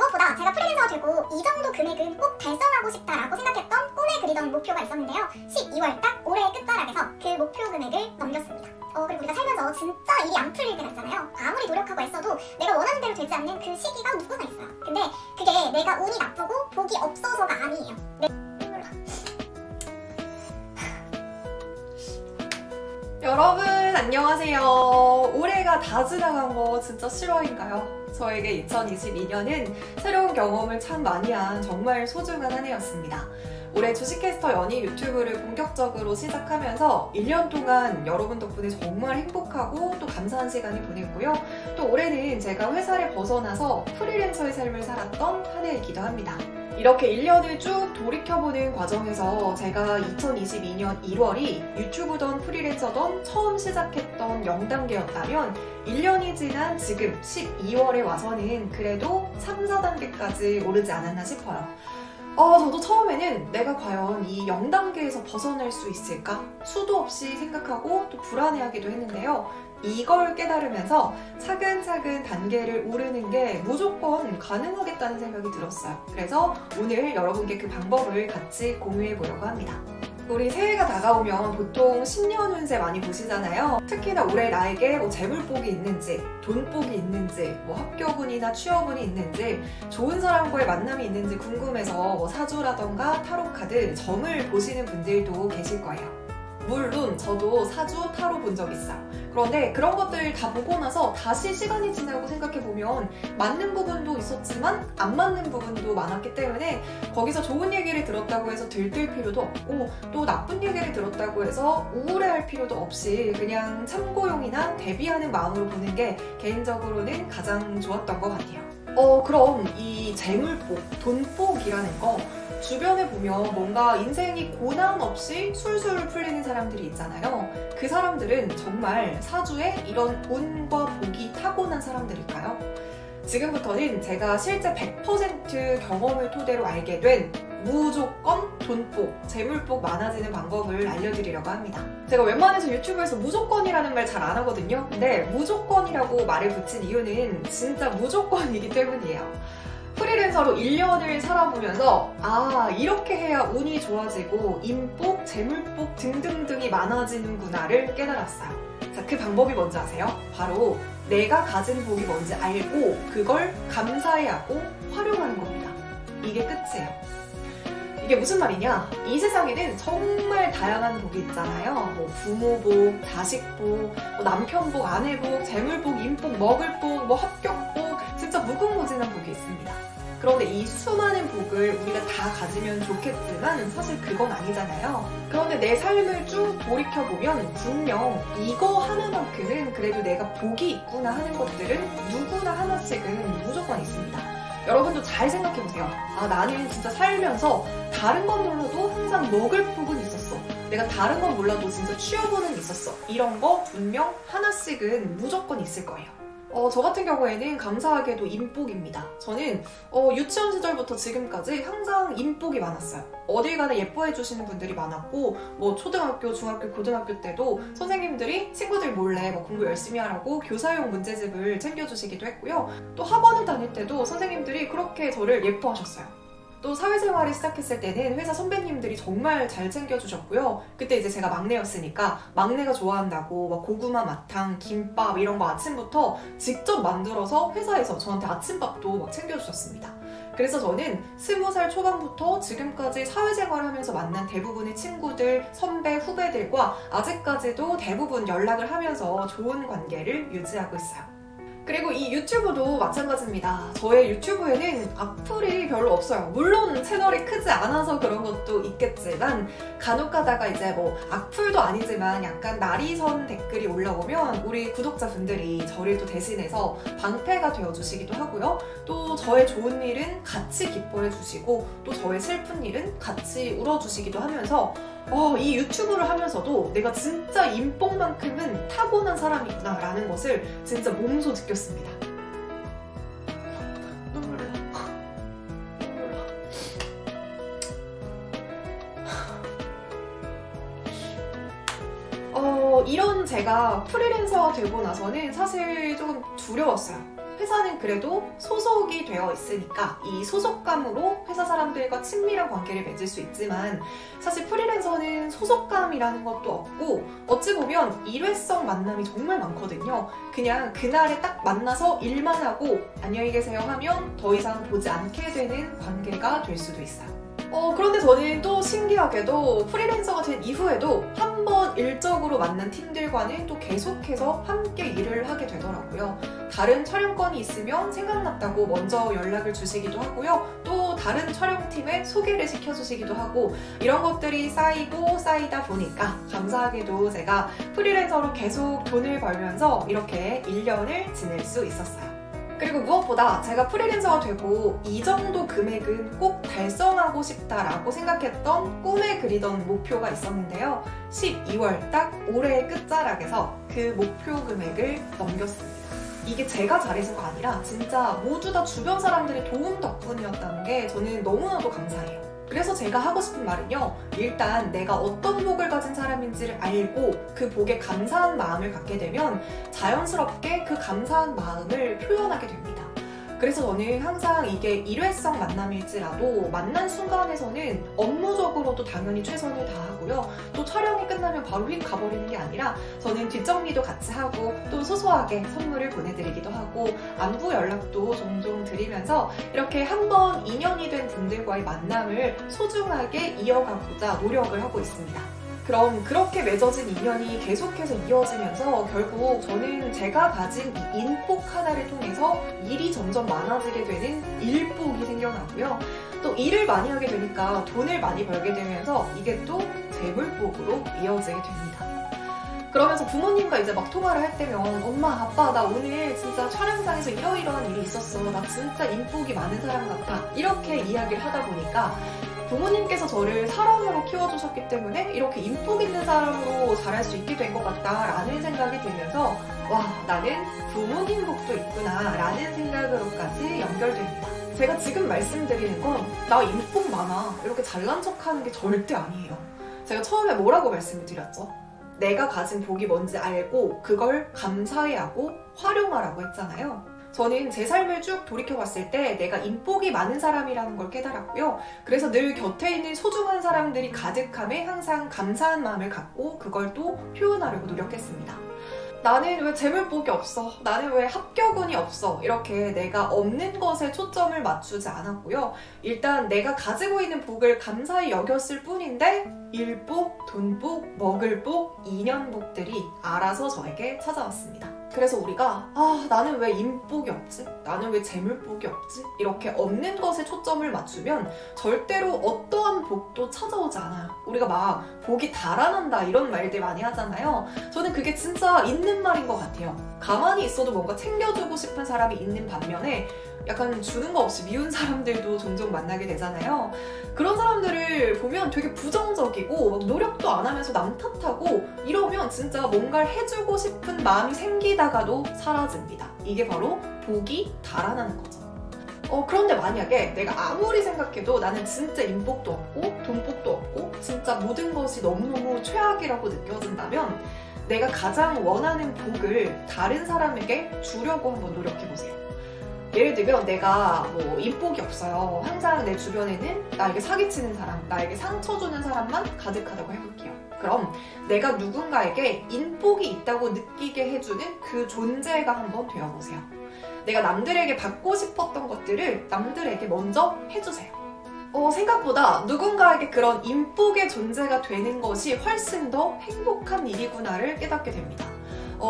무엇보다 제가 프리랜서가 되고 이 정도 금액은 꼭 달성하고 싶다라고 생각했던 꿈에 그리던 목표가 있었는데요. 12월 딱 올해의 끝자락에서 그 목표 금액을 넘겼습니다. 그리고 우리가 살면서 진짜 일이 안 풀릴 때가 있잖아요. 아무리 노력하고 애써도 내가 원하는 대로 되지 않는 그 시기가 누구나 있어요. 근데 그게 내가 운이 나쁘고 복이 없어서가 아니에요. 여러분 안녕하세요. 올해가 다 지나간 거 진짜 실화인가요? 저에게 2022년은 새로운 경험을 참 많이 한 정말 소중한 한 해였습니다. 올해 주식캐스터 연희 유튜브를 본격적으로 시작하면서 1년 동안 여러분 덕분에 정말 행복하고 또 감사한 시간을 보냈고요. 또 올해는 제가 회사를 벗어나서 프리랜서의 삶을 살았던 한 해이기도 합니다. 이렇게 1년을 쭉 돌이켜보는 과정에서 제가 2022년 1월이 유튜브던 프리랜서던 처음 시작했던 0단계였다면 1년이 지난 지금 12월에 와서는 그래도 3, 4단계까지 오르지 않았나 싶어요. 저도 처음에는 내가 과연 이 0단계에서 벗어날 수 있을까? 수도 없이 생각하고 또 불안해하기도 했는데요. 이걸 깨달으면서 차근차근 단계를 오르는 게 무조건 가능하겠다는 생각이 들었어요. 그래서 오늘 여러분께 그 방법을 같이 공유해 보려고 합니다. 우리 새해가 다가오면 보통 신년 운세 많이 보시잖아요. 특히나 올해 나에게 재물복이 있는지, 돈복이 있는지, 합격운이나 취업운이 있는지, 좋은 사람과의 만남이 있는지 궁금해서 사주라던가 타로카드, 점을 보시는 분들도 계실 거예요. 물론 저도 사주, 타로 본 적 있어요. 그런데 그런 것들 다 보고 나서 다시 시간이 지나고 생각해보면 맞는 부분도 있었지만 안 맞는 부분도 많았기 때문에 거기서 좋은 얘기를 들었다고 해서 들뜰 필요도 없고 또 나쁜 얘기를 들었다고 해서 우울해할 필요도 없이 그냥 참고용이나 대비하는 마음으로 보는 게 개인적으로는 가장 좋았던 것 같아요. 그럼 이 재물복, 돈복이라는 거 주변에 보면 뭔가 인생이 고난 없이 술술 풀리는 사람들이 있잖아요. 그 사람들은 정말 사주에 이런 운과 복이 타고난 사람들일까요? 지금부터는 제가 실제 100% 경험을 토대로 알게 된 무조건 돈복, 재물복 많아지는 방법을 알려드리려고 합니다. 제가 웬만해서 유튜브에서 무조건이라는 말 잘 안 하거든요. 근데 무조건이라고 말을 붙인 이유는 진짜 무조건이기 때문이에요. 프리랜서로 1년을 살아보면서 이렇게 해야 운이 좋아지고 인복, 재물복 등등등이 많아지는구나를 깨달았어요. 자, 그 방법이 뭔지 아세요? 바로 내가 가진 복이 뭔지 알고 그걸 감사해하고 활용하는 겁니다. 이게 끝이에요. 이게 무슨 말이냐? 이 세상에는 정말 다양한 복이 있잖아요. 부모복, 자식복, 남편복, 아내복, 재물복, 인복, 먹을복, 합격복, 진짜 무궁무진한 복이 있습니다. 그런데 이 수많은 복을 우리가 다 가지면 좋겠지만 사실 그건 아니잖아요. 그런데 내 삶을 쭉 돌이켜보면 분명 이거 하나만큼은 그래도 내가 복이 있구나 하는 것들은 누구나 하나씩은 무조건 있습니다. 여러분도 잘 생각해보세요. 나는 진짜 살면서 다른 건 몰라도 항상 먹을 복은 있었어. 내가 다른 건 몰라도 진짜 취업운은 있었어. 이런 거 분명 하나씩은 무조건 있을 거예요. 저 같은 경우에는 감사하게도 인복입니다. 저는 유치원 시절부터 지금까지 항상 인복이 많았어요. 어딜 가나 예뻐해 주시는 분들이 많았고 초등학교, 중학교, 고등학교 때도 선생님들이 친구들 몰래 공부 열심히 하라고 교사용 문제집을 챙겨주시기도 했고요. 또 학원을 다닐 때도 선생님들이 그렇게 저를 예뻐하셨어요. 또 사회생활을 시작했을 때는 회사 선배님들이 정말 잘 챙겨주셨고요. 그때 이제 제가 막내였으니까 막내가 좋아한다고 고구마 마탕, 김밥 이런 거 아침부터 직접 만들어서 회사에서 저한테 아침밥도 챙겨주셨습니다. 그래서 저는 20살 초반부터 지금까지 사회생활을 하면서 만난 대부분의 친구들, 선배, 후배들과 아직까지도 대부분 연락을 하면서 좋은 관계를 유지하고 있어요. 그리고 이 유튜브도 마찬가지입니다. 저의 유튜브에는 악플이 별로 없어요. 물론 채널이 크지 않아서 그런 것도 있겠지만 간혹 가다가 이제 악플도 아니지만 약간 날이선 댓글이 올라오면 우리 구독자분들이 저를 또 대신해서 방패가 되어주시기도 하고요. 또 저의 좋은 일은 같이 기뻐해 주시고 또 저의 슬픈 일은 같이 울어주시기도 하면서 이 유튜브를 하면서도 내가 진짜 인복만큼은 타고난 사람이구나 라는 것을 진짜 몸소 느꼈습니다. 눈물 나. 이런 제가 프리랜서가 되고 나서는 사실 조금 두려웠어요. 회사는 그래도 소속이 되어 있으니까 이 소속감으로 회사 사람들과 친밀한 관계를 맺을 수 있지만 사실 프리랜서는 소속감이라는 것도 없고 어찌 보면 일회성 만남이 정말 많거든요. 그냥 그날에 딱 만나서 일만 하고 안녕히 계세요 하면 더 이상 보지 않게 되는 관계가 될 수도 있어요. 그런데 저는 또 신기하게도 프리랜서가 된 이후에도 한 번 일적으로 만난 팀들과는 또 계속해서 함께 일을 하게 되더라고요. 다른 촬영건이 있으면 생각났다고 먼저 연락을 주시기도 하고요. 또 다른 촬영팀에 소개를 시켜주시기도 하고 이런 것들이 쌓이고 쌓이다 보니까 감사하게도 제가 프리랜서로 계속 돈을 벌면서 이렇게 1년을 지낼 수 있었어요. 그리고 무엇보다 제가 프리랜서가 되고 이 정도 금액은 꼭 달성하고 싶다라고 생각했던 꿈에 그리던 목표가 있었는데요. 12월 딱 올해의 끝자락에서 그 목표 금액을 넘겼습니다. 이게 제가 잘해준 거 아니라 진짜 모두 다 주변 사람들의 도움 덕분이었다는 게 저는 너무나도 감사해요. 그래서 제가 하고 싶은 말은요. 일단 내가 어떤 복을 가진 사람인지를 알고 그 복에 감사한 마음을 갖게 되면 자연스럽게 그 감사한 마음을 표현하게 됩니다. 그래서 저는 항상 이게 일회성 만남일지라도 만난 순간에서는 업무적으로도 당연히 최선을 다하고요. 또 촬영이 끝나면 바로 휙 가버리는 게 아니라 저는 뒷정리도 같이 하고 또 소소하게 선물을 보내드리기도 하고 안부 연락도 종종 드리면서 이렇게 한 번 인연이 된 분들과의 만남을 소중하게 이어가고자 노력을 하고 있습니다. 그럼 그렇게 맺어진 인연이 계속해서 이어지면서 결국 저는 제가 가진 이 인복 하나를 통해서 일이 점점 많아지게 되는 일복이 생겨나고요. 또 일을 많이 하게 되니까 돈을 많이 벌게 되면서 이게 또 재물복으로 이어지게 됩니다. 그러면서 부모님과 이제 막 통화를 할 때면 엄마, 아빠 나 오늘 진짜 촬영장에서 이러이러한 일이 있었어. 나 진짜 인복이 많은 사람 같아. 이렇게 이야기를 하다 보니까 부모님께서 저를 사람으로 키워주셨기 때문에 이렇게 인복 있는 사람으로 자랄 수 있게 된 것 같다라는 생각이 들면서 와, 나는 부모님 복도 있구나 라는 생각으로까지 연결됩니다. 제가 지금 말씀드리는 건 나 인복 많아 이렇게 잘난 척하는 게 절대 아니에요. 제가 처음에 뭐라고 말씀을 드렸죠? 내가 가진 복이 뭔지 알고 그걸 감사해하고 활용하라고 했잖아요. 저는 제 삶을 쭉 돌이켜봤을 때 내가 인복이 많은 사람이라는 걸 깨달았고요. 그래서 늘 곁에 있는 소중한 사람들이 가득함에 항상 감사한 마음을 갖고 그걸 또 표현하려고 노력했습니다. 나는 왜 재물복이 없어? 나는 왜 합격운이 없어? 이렇게 내가 없는 것에 초점을 맞추지 않았고요. 일단 내가 가지고 있는 복을 감사히 여겼을 뿐인데 일복, 돈복, 먹을복, 인연복들이 알아서 저에게 찾아왔습니다. 그래서 우리가 나는 왜 인복이 없지? 나는 왜 재물복이 없지? 이렇게 없는 것에 초점을 맞추면 절대로 어떠한 복도 찾아오지 않아요. 우리가 막 복이 달아난다 이런 말들 많이 하잖아요. 저는 그게 진짜 있는 말인 것 같아요. 가만히 있어도 뭔가 챙겨주고 싶은 사람이 있는 반면에 약간 주는 거 없이 미운 사람들도 종종 만나게 되잖아요. 그런 사람들을 보면 되게 부정적이고 막 노력도 안 하면서 남 탓하고 이러면 진짜 뭔가를 해주고 싶은 마음이 생기다가도 사라집니다. 이게 바로 복이 달아나는 거죠. 그런데 만약에 내가 아무리 생각해도 나는 진짜 인복도 없고 돈복도 없고 진짜 모든 것이 너무너무 최악이라고 느껴진다면 내가 가장 원하는 복을 다른 사람에게 주려고 한번 노력해보세요. 예를 들면 내가 뭐 인복이 없어요. 항상 내 주변에는 나에게 사기치는 사람, 나에게 상처 주는 사람만 가득하다고 해볼게요. 그럼 내가 누군가에게 인복이 있다고 느끼게 해주는 그 존재가 한번 되어보세요. 내가 남들에게 받고 싶었던 것들을 남들에게 먼저 해주세요. 생각보다 누군가에게 그런 인복의 존재가 되는 것이 훨씬 더 행복한 일이구나를 깨닫게 됩니다.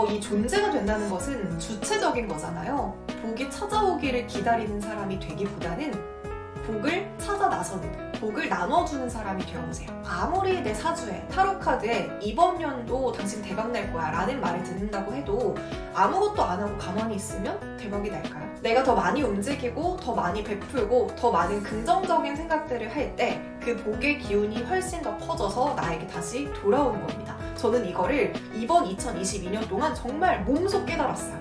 이 존재가 된다는 것은 주체적인 거잖아요. 복이 찾아오기를 기다리는 사람이 되기보다는 복을 찾아 나서는, 복을 나눠주는 사람이 되어보세요. 아무리 내 사주에, 타로카드에 이번 년도 당신 대박 날 거야 라는 말을 듣는다고 해도 아무것도 안 하고 가만히 있으면 대박이 날까요? 내가 더 많이 움직이고 더 많이 베풀고 더 많은 긍정적인 생각들을 할 때 그 복의 기운이 훨씬 더 커져서 나에게 다시 돌아오는 겁니다. 저는 이거를 이번 2022년 동안 정말 몸소 깨달았어요.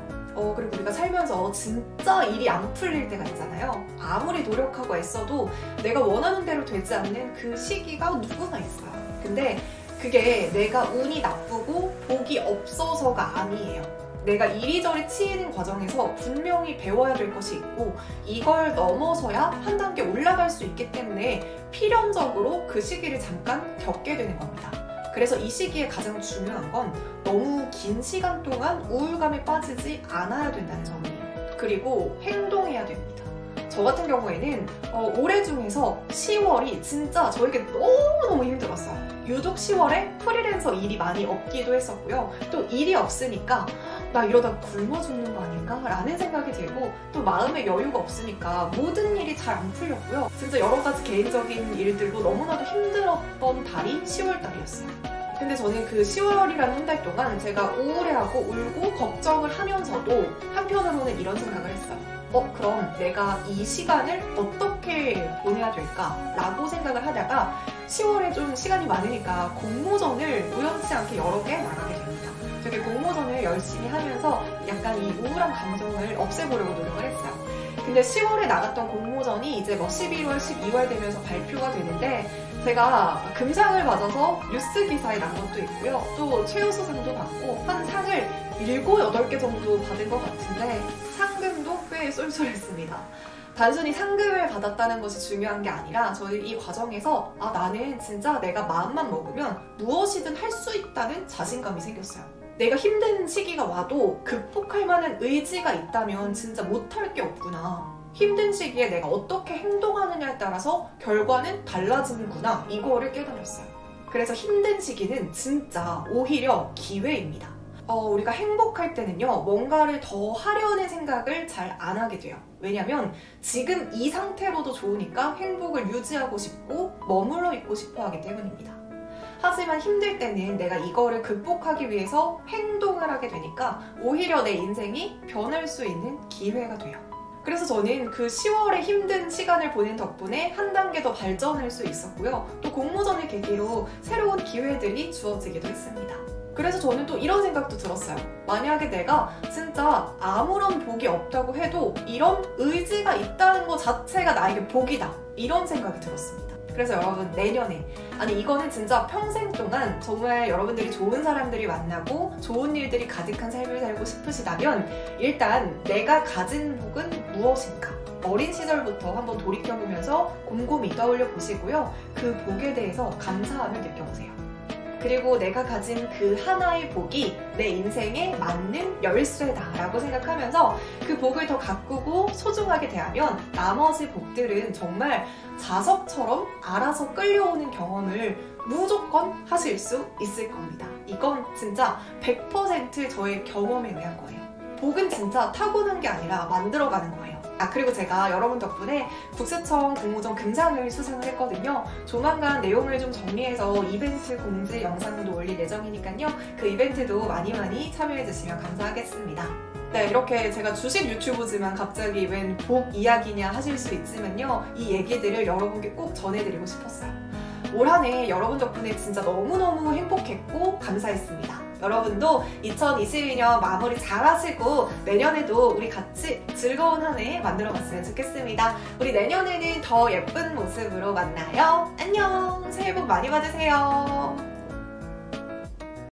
그리고 우리가 살면서 진짜 일이 안 풀릴 때가 있잖아요. 아무리 노력하고 애써도 내가 원하는 대로 되지 않는 그 시기가 누구나 있어요. 근데 그게 내가 운이 나쁘고 복이 없어서가 아니에요. 내가 이리저리 치이는 과정에서 분명히 배워야 될 것이 있고 이걸 넘어서야 한 단계 올라갈 수 있기 때문에 필연적으로 그 시기를 잠깐 겪게 되는 겁니다. 그래서 이 시기에 가장 중요한 건 너무 긴 시간 동안 우울감에 빠지지 않아야 된다는 점이에요. 그리고 행동해야 됩니다. 저 같은 경우에는 올해 중에서 10월이 진짜 저에게 너무너무 힘들었어요. 유독 10월에 프리랜서 일이 많이 없기도 했었고요. 또 일이 없으니까 나 이러다 굶어 죽는 거 아닌가? 라는 생각이 들고 또 마음의 여유가 없으니까 모든 일이 잘 안 풀렸고요. 진짜 여러 가지 개인적인 일들로 너무나도 힘들었던 달이 10월 달이었어요. 근데 저는 그 10월이라는 한 달 동안 제가 우울해하고 울고 걱정을 하면서도 한편으로는 이런 생각을 했어요. 그럼 내가 이 시간을 어떻게 보내야 될까? 라고 생각을 하다가 10월에 좀 시간이 많으니까 공모전을 우연치 않게 여러 개 나가게 됩니다. 되게 공모전을 열심히 하면서 약간 이 우울한 감정을 없애보려고 노력을 했어요. 근데 10월에 나갔던 공모전이 이제 11월, 12월 되면서 발표가 되는데 제가 금상을 받아서 뉴스 기사에 난 것도 있고요. 또 최우수상도 받고 한 상을 7, 8개 정도 받은 것 같은데 상금도 꽤 쏠쏠했습니다. 단순히 상금을 받았다는 것이 중요한 게 아니라 저희 이 과정에서 나는 진짜 내가 마음만 먹으면 무엇이든 할 수 있다는 자신감이 생겼어요. 내가 힘든 시기가 와도 극복할 만한 의지가 있다면 진짜 못할 게 없구나. 힘든 시기에 내가 어떻게 행동하느냐에 따라서 결과는 달라지는구나. 이거를 깨달았어요. 그래서 힘든 시기는 진짜 오히려 기회입니다. 우리가 행복할 때는요, 뭔가를 더 하려는 생각을 잘 안 하게 돼요. 왜냐면 지금 이 상태로도 좋으니까 행복을 유지하고 싶고 머물러 있고 싶어 하기 때문입니다. 하지만 힘들 때는 내가 이거를 극복하기 위해서 행동을 하게 되니까 오히려 내 인생이 변할 수 있는 기회가 돼요. 그래서 저는 그 10월에 힘든 시간을 보낸 덕분에 한 단계 더 발전할 수 있었고요. 또 공모전을 계기로 새로운 기회들이 주어지기도 했습니다. 그래서 저는 또 이런 생각도 들었어요. 만약에 내가 진짜 아무런 복이 없다고 해도 이런 의지가 있다는 것 자체가 나에게 복이다. 이런 생각이 들었습니다. 그래서 여러분 내년에 이거는 진짜 평생 동안 정말 여러분들이 좋은 사람들이 만나고 좋은 일들이 가득한 삶을 살고 싶으시다면 일단 내가 가진 복은 무엇인가? 어린 시절부터 한번 돌이켜보면서 곰곰이 떠올려 보시고요. 그 복에 대해서 감사함을 느껴보세요. 그리고 내가 가진 그 하나의 복이 내 인생에 맞는 열쇠다라고 생각하면서 그 복을 더 가꾸고 소중하게 대하면 나머지 복들은 정말 자석처럼 알아서 끌려오는 경험을 무조건 하실 수 있을 겁니다. 이건 진짜 100% 저의 경험에 의한 거예요. 복은 진짜 타고난 게 아니라 만들어가는 거예요. 그리고 제가 여러분 덕분에 국세청 공모전 금상을 수상을 했거든요. 조만간 내용을 좀 정리해서 이벤트 공지 영상도 올릴 예정이니까요. 그 이벤트도 많이 참여해주시면 감사하겠습니다. 네, 이렇게 제가 주식 유튜브지만 갑자기 웬 복 이야기냐 하실 수 있지만요. 이 얘기들을 여러분께 꼭 전해드리고 싶었어요. 올 한 해 여러분 덕분에 진짜 너무너무 행복했고 감사했습니다. 여러분도 2022년 마무리 잘 하시고 내년에도 우리 같이 즐거운 한 해 만들어봤으면 좋겠습니다. 우리 내년에는 더 예쁜 모습으로 만나요. 안녕! 새해 복 많이 받으세요.